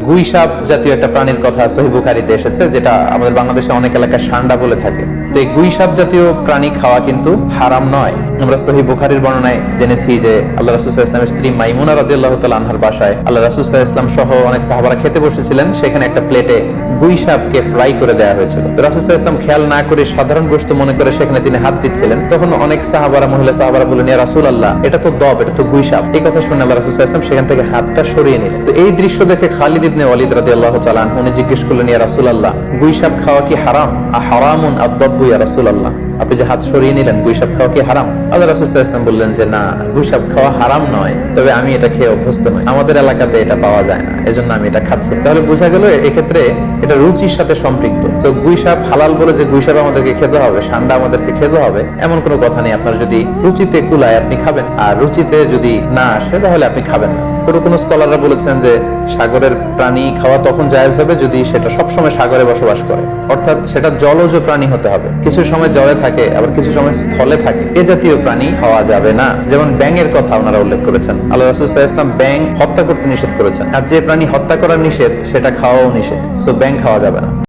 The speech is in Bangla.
গুই সাপ জাতীয় একটা প্রাণীর কথা সহিহ বুখারীতে এসেছে, যেটা আমাদের বাংলাদেশে অনেক এলাকায় সান্ডা বলে থাকে। তো এই গুই সাপ জাতীয় প্রাণী খাওয়া কিন্তু হারাম নয়। আমরা সহিহ বুখারীর বর্ণনায় জেনেছি যে আল্লাহ রাসূল সাল্লাল্লাহু আলাইহি ওয়াসাল্লামের স্ত্রী মাইমুনা রাদিয়াল্লাহু তাআলা আনহার বাসায় আল্লাহ রাসূল সাল্লাল্লাহু আলাইহি ওয়াসাল্লাম সহ অনেক সাহাবারা খেতে বসেছিলেন। সেখানে একটা প্লেটে গুই সাপকে ফ্রাই করে দেওয়া হয়েছিল। তো রাসূল সাল্লাল্লাহু আলাইহি ওয়াসাল্লাম খেয়াল না করে সাধারণ গোশত মনে করে সেখানে তিনি হাত দিচ্ছিলেন। তখন অনেক সাহাবারা, মহিলা সাহাবারা বললেন, ইয়া রাসূলুল্লাহ, এটা তো দব, এটা তো গুই সাপ। এই কথা শুনে আল্লাহ রাসূল সাল্লাল্লাহু আলাইহি ওয়াসাল্লাম সেখান থেকে হাতটা সরিয়ে নিলেন। তো এই দৃশ্য দেখে খালিদ ইবনে ওয়ালিদ রাদিয়াল্লাহু তাআলা আনহু উনি জিজ্ঞেস করলেন, ইয়া রাসূলুল্লাহ, গুই সাপ খাওয়া কি হারাম? হারামুন আদ-দাব্বু ইয়া রাসূলুল্লাহ, আপনি যে হাত সরিয়ে নিলেন, গুই সাপ খাওয়া কি হারাম? আল্লাহ রাসূল সাল্লাল্লাহু আলাইহি ওয়াসাল্লাম বললেন যে না, গুই সাপ খাওয়া হারাম নয়, তবে আমি এটা খেয়ে অভ্যস্ত নই, আমাদের এলাকাতে এটা পাওয়া যায় না, এজন্য আমি এটা খাচ্ছি। তাহলে বোঝা গেল এক্ষেত্রে এটা রুচির সাথে সম্পৃক্ত। তো গুই সাপ হালাল বলে যে গুই সাপ আমাদেরকে খেতে হবে, সান্ডা আমাদেরকে খেতে হবে, এমন কোনো কথা নেই। আপনার যদি রুচিতে কুলায় আপনি খাবেন, আর রুচিতে যদি না আসে তাহলে আপনি খাবেন না। কোন স্কলাররা বলেছেন যে সাগরের প্রাণী খাওয়া তখন জায়েজ হবে যদি সেটা সবসময় সাগরে বসবাস করে, অর্থাৎ সেটা জলজ প্রাণী হতে হবে। কিছু সময় জলে থাকে, আবার কিছু সময় স্থলে থাকে, এ জাতীয় প্রাণী খাওয়া যাবে না। যেমন ব্যাঙের কথা ওনারা উল্লেখ করেছেন। আল্লাহ রাসূল সাল্লাল্লাহু আলাইহি ওয়াসাল্লাম ব্যাঙ হত্যা করতে নিষেধ করেছেন, আর যে প্রাণী হত্যা করা নিষেধ সেটা খাওয়াও নিষেধ। সো ব্যাঙ খাওয়া যাবে না।